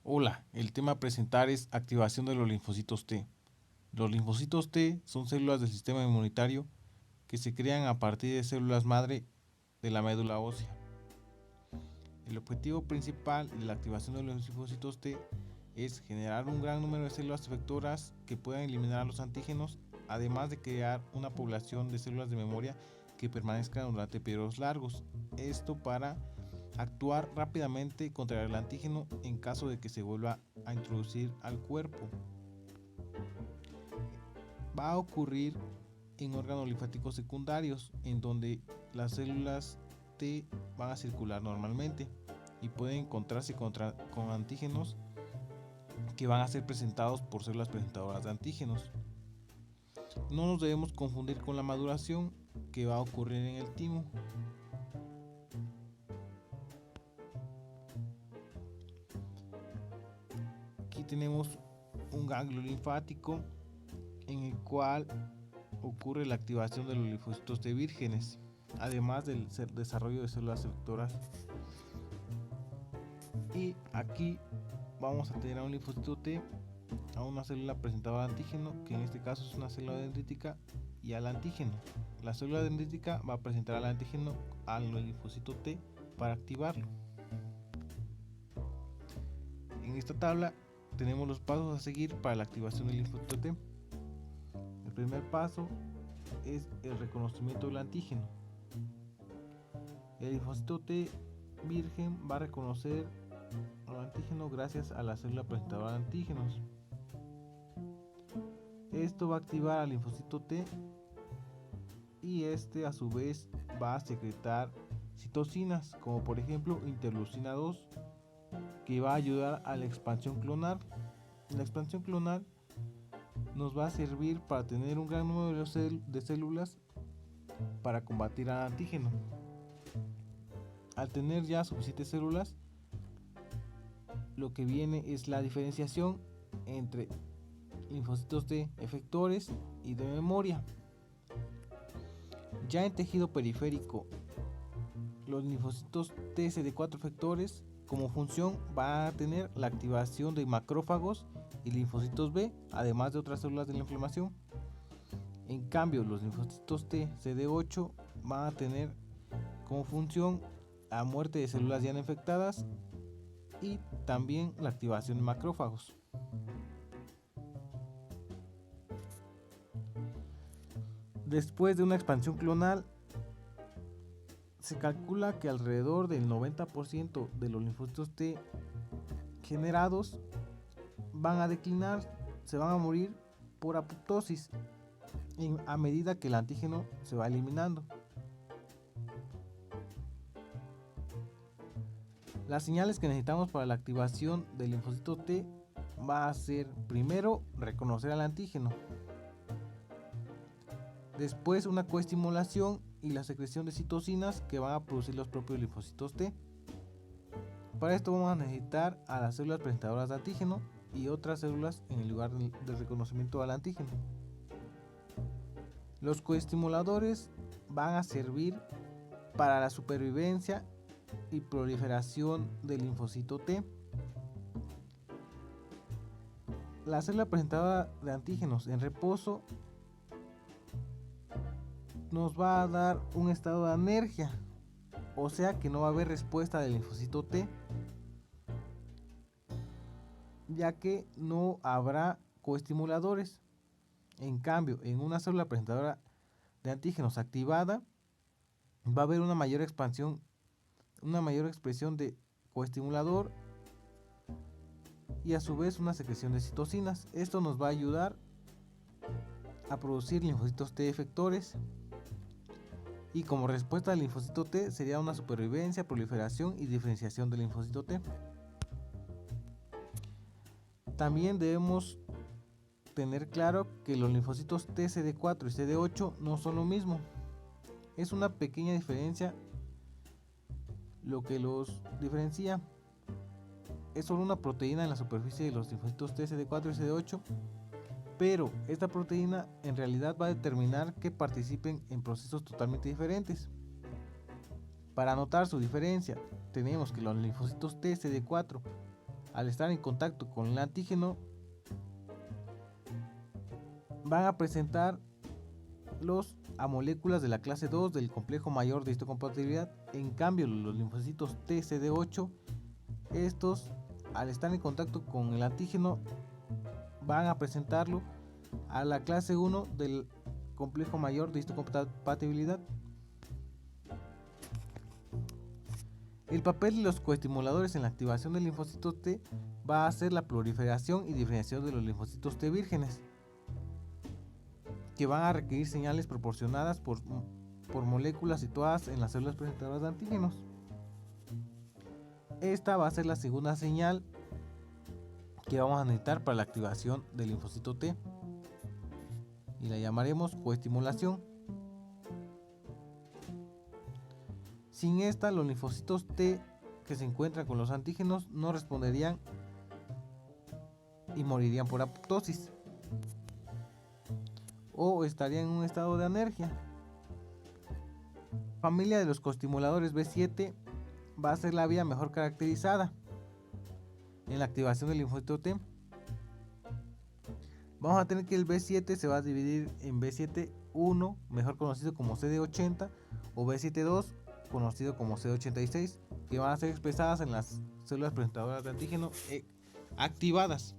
Hola, el tema a presentar es activación de los linfocitos T. Los linfocitos T son células del sistema inmunitario que se crean a partir de células madre de la médula ósea. El objetivo principal de la activación de los linfocitos T es generar un gran número de células efectoras que puedan eliminar a los antígenos, además de crear una población de células de memoria que permanezcan durante periodos largos. Esto para actuar rápidamente contra el antígeno en caso de que se vuelva a introducir al cuerpo. Va a ocurrir en órganos linfáticos secundarios, en donde las células T van a circular normalmente y pueden encontrarse con antígenos que van a ser presentados por células presentadoras de antígenos. No nos debemos confundir con la maduración que va a ocurrir en el timo. Aquí tenemos un ganglio linfático en el cual ocurre la activación de los linfocitos T vírgenes, además del desarrollo de células efectoras. Y aquí vamos a tener a un linfocito T, a una célula presentadora de antígeno, que en este caso es una célula dendrítica, y al antígeno. La célula dendrítica va a presentar al antígeno al linfocito T para activarlo. En esta tabla tenemos los pasos a seguir para la activación del linfocito T. El primer paso es el reconocimiento del antígeno. El linfocito T virgen va a reconocer al antígeno gracias a la célula presentadora de antígenos. Esto va a activar al linfocito T y este a su vez va a secretar citocinas, como por ejemplo interleucina 2, que va a ayudar a la expansión clonal. La expansión clonal nos va a servir para tener un gran número de células para combatir al antígeno. Al tener ya suficientes células, lo que viene es la diferenciación entre linfocitos T efectores y de memoria. Ya en tejido periférico, los linfocitos TCD4 efectores como función va a tener la activación de macrófagos y linfocitos B, además de otras células de la inflamación. En cambio, los linfocitos T CD8 van a tener como función la muerte de células ya no infectadas y también la activación de macrófagos. Después de una expansión clonal, se calcula que alrededor del 90% de los linfocitos T generados van a declinar, se van a morir por apoptosis a medida que el antígeno se va eliminando. Las señales que necesitamos para la activación del linfocito T va a ser primero reconocer al antígeno, después una coestimulación y la secreción de citocinas que van a producir los propios linfocitos T. Para esto vamos a necesitar a las células presentadoras de antígeno y otras células en el lugar del reconocimiento al antígeno. Los coestimuladores van a servir para la supervivencia y proliferación del linfocito T. La célula presentadora de antígenos en reposo nos va a dar un estado de anergia, o sea que no va a haber respuesta del linfocito T, ya que no habrá coestimuladores. En cambio, en una célula presentadora de antígenos activada, va a haber una mayor expansión, una mayor expresión de coestimulador y a su vez una secreción de citocinas. Esto nos va a ayudar a producir linfocitos T efectores y como respuesta al linfocito T sería una supervivencia, proliferación y diferenciación del linfocito T. También debemos tener claro que los linfocitos TCD4 y CD8 no son lo mismo. Es una pequeña diferencia lo que los diferencia. Es solo una proteína en la superficie de los linfocitos TCD4 y CD8, pero esta proteína en realidad va a determinar que participen en procesos totalmente diferentes. Para notar su diferencia, tenemos que los linfocitos TCD4 al estar en contacto con el antígeno, van a presentar a moléculas de la clase 2 del complejo mayor de histocompatibilidad. En cambio, los linfocitos T CD8, estos al estar en contacto con el antígeno van a presentarlo a la clase 1 del complejo mayor de histocompatibilidad. El papel de los coestimuladores en la activación del linfocito T va a ser la proliferación y diferenciación de los linfocitos T vírgenes, que van a requerir señales proporcionadas por moléculas situadas en las células presentadoras de antígenos. Esta va a ser la segunda señal que vamos a necesitar para la activación del linfocito T y la llamaremos coestimulación. Sin esta, los linfocitos T que se encuentran con los antígenos no responderían y morirían por apoptosis o estarían en un estado de anergia. Familia de los coestimuladores B7 va a ser la vía mejor caracterizada en la activación del linfocito T. Vamos a tener que el B7 se va a dividir en B7-1, mejor conocido como CD80, o B7-2, conocido como CD86, que van a ser expresadas en las células presentadoras de antígeno activadas.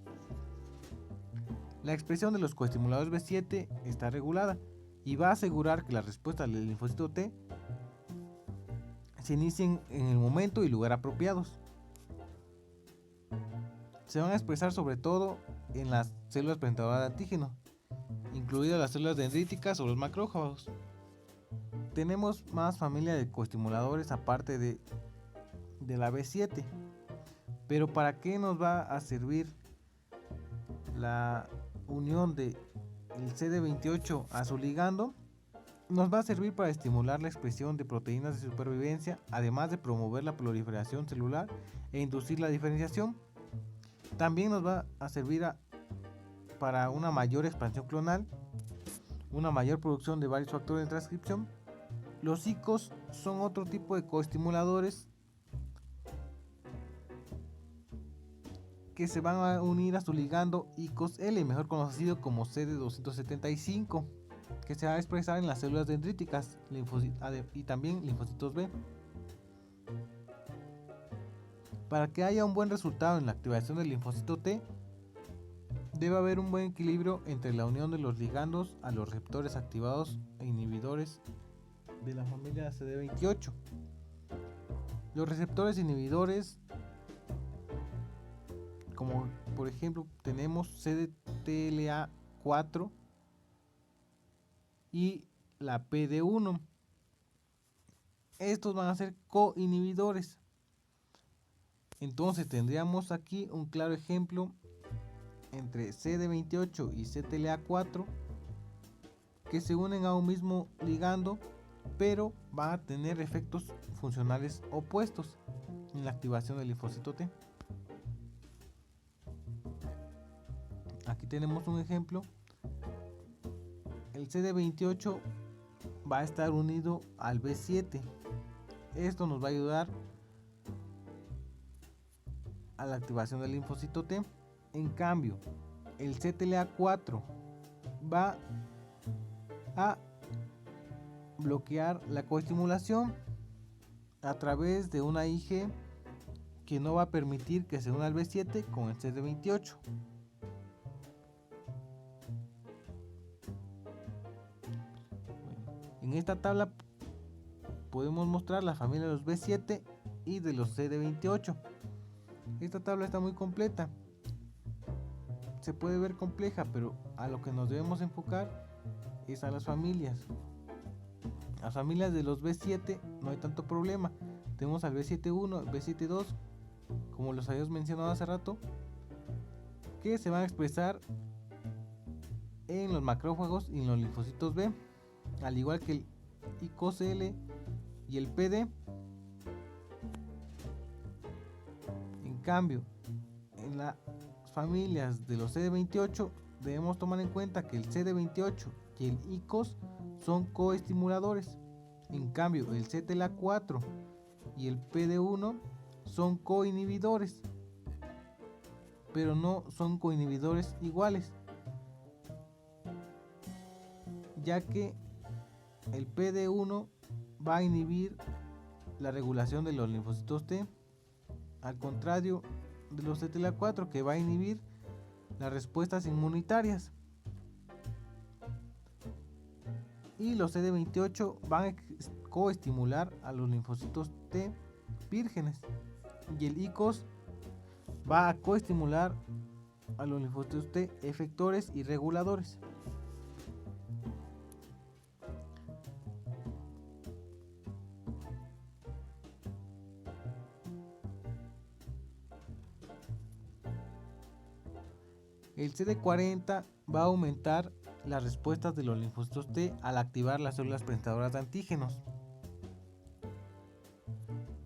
La expresión de los coestimuladores B7 está regulada y va a asegurar que la respuesta del linfocito T se inicien en el momento y lugar apropiados. Se van a expresar sobre todo en las células presentadoras de antígeno, incluidas las células dendríticas o los macrófagos. Tenemos más familia de coestimuladores aparte de la B7, pero ¿para qué nos va a servir la unión del CD28 a su ligando? Nos va a servir para estimular la expresión de proteínas de supervivencia, además de promover la proliferación celular e inducir la diferenciación. También nos va a servir para una mayor expansión clonal, una mayor producción de varios factores de transcripción. Los ICOS son otro tipo de coestimuladores que se van a unir a su ligando ICOS-L, mejor conocido como CD275, que se va a expresar en las células dendríticas y también linfocitos B. Para que haya un buen resultado en la activación del linfocito T, debe haber un buen equilibrio entre la unión de los ligandos a los receptores activados e inhibidores de la familia CD28. Los receptores inhibidores, como por ejemplo tenemos CDTLA4 y la PD1, estos van a ser coinhibidores. Entonces tendríamos aquí un claro ejemplo entre CD28 y CTLA4 que se unen a un mismo ligando, pero van a tener efectos funcionales opuestos en la activación del linfocito T. Aquí tenemos un ejemplo. El CD28 va a estar unido al B7. Esto nos va a ayudar a la activación del linfocito T. En cambio, el CTLA4 va a bloquear la coestimulación a través de una IG que no va a permitir que se una al B7 con el CD28. En esta tabla podemos mostrar la familia de los B7 y de los CD28. Esta tabla está muy completa. Se puede ver compleja, pero a lo que nos debemos enfocar es a las familias. Las familias de los B7 no hay tanto problema. Tenemos al B7-1, B7-2, como los habíamos mencionado hace rato, que se van a expresar en los macrófagos y en los linfocitos B, al igual que el ICOS-L y el PD. En cambio, en las familias de los CD28 debemos tomar en cuenta que el CD28 y el ICOS son coestimuladores. En cambio, el CTLA4 y el PD1 son coinhibidores. pero no son coinhibidores iguales, ya que el PD1 va a inhibir la regulación de los linfocitos T, al contrario de los CTLA4 que va a inhibir las respuestas inmunitarias. Y los CD28 van a coestimular a los linfocitos T vírgenes, y el ICOS va a coestimular a los linfocitos T efectores y reguladores. El CD40 va a aumentar las respuestas de los linfocitos T al activar las células presentadoras de antígenos.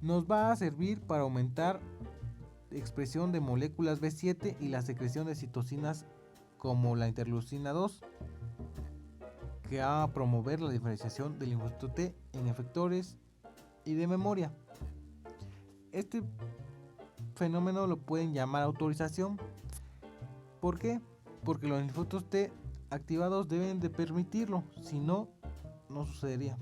Nos va a servir para aumentar expresión de moléculas B7 y la secreción de citocinas como la interleucina 2, que va a promover la diferenciación del linfocito T en efectores y de memoria. Este fenómeno lo pueden llamar autorización. ¿Por qué? Porque los linfocitos T activados deben de permitirlo, si no, no sucedería.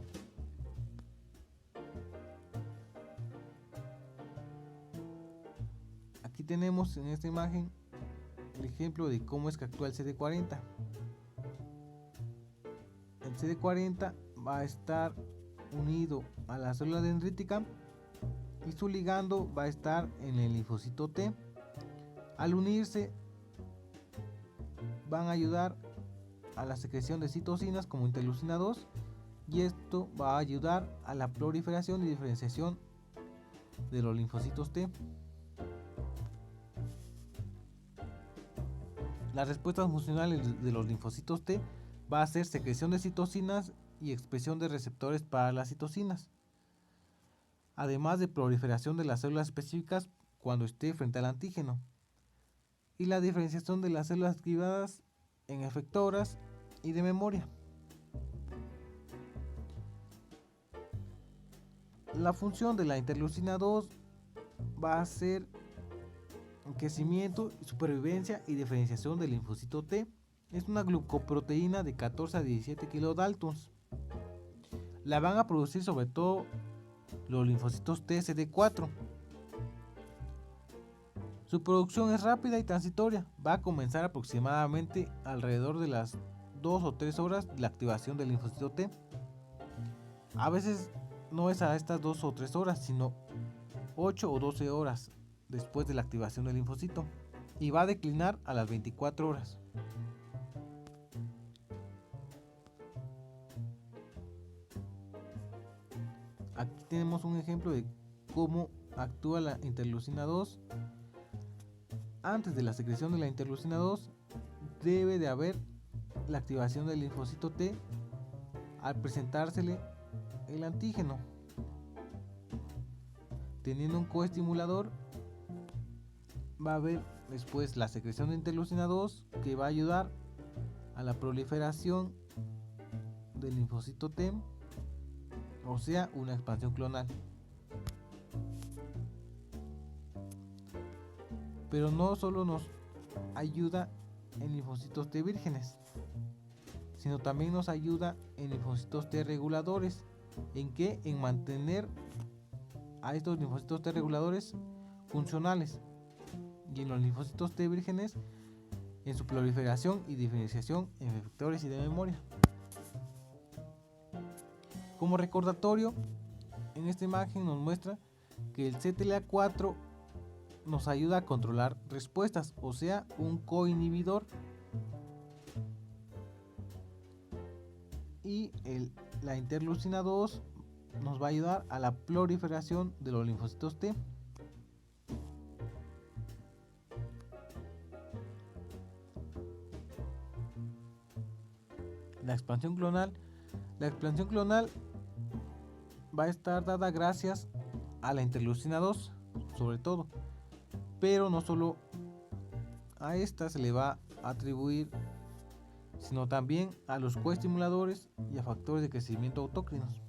Aquí tenemos en esta imagen el ejemplo de cómo es que actúa el CD40. El CD40 va a estar unido a la célula dendrítica y su ligando va a estar en el linfocito T. Al unirse van a ayudar a la secreción de citocinas como interleucina 2, y esto va a ayudar a la proliferación y diferenciación de los linfocitos T. Las respuestas funcionales de los linfocitos T va a ser secreción de citocinas y expresión de receptores para las citocinas, además de proliferación de las células específicas cuando esté frente al antígeno, y la diferenciación de las células activadas en efectoras y de memoria. La función de la interleucina 2 va a ser crecimiento, supervivencia y diferenciación del linfocito T. Es una glucoproteína de 14 a 17 kilodaltons. La van a producir sobre todo los linfocitos T CD4. Su producción es rápida y transitoria. Va a comenzar aproximadamente alrededor de las 2 o 3 horas de la activación del linfocito T. A veces no es a estas 2 o 3 horas, sino 8 o 12 horas después de la activación del linfocito, y va a declinar a las 24 horas. Aquí tenemos un ejemplo de cómo actúa la interleucina 2. Antes de la secreción de la interleucina 2 debe de haber la activación del linfocito T al presentársele el antígeno. Teniendo un coestimulador, va a haber después la secreción de interleucina 2 que va a ayudar a la proliferación del linfocito T, o sea, una expansión clonal. Pero no solo nos ayuda en linfocitos T vírgenes, sino también nos ayuda en linfocitos T reguladores. ¿En qué? En mantener a estos linfocitos T reguladores funcionales, y en los linfocitos T vírgenes en su proliferación y diferenciación en efectores y de memoria. Como recordatorio, en esta imagen nos muestra que el CTLA4 nos ayuda a controlar respuestas, o sea, un coinhibidor, y la interleucina 2 nos va a ayudar a la proliferación de los linfocitos T. La expansión clonal va a estar dada gracias a la interleucina 2, sobre todo, pero no solo a esta se le va a atribuir, sino también a los coestimuladores y a factores de crecimiento autócrinos.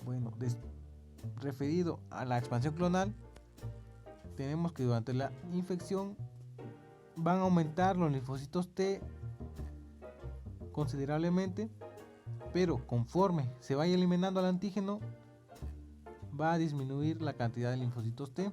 Bueno, referido a la expansión clonal, tenemos que durante la infección van a aumentar los linfocitos T considerablemente, pero conforme se vaya eliminando el antígeno va a disminuir la cantidad de linfocitos T.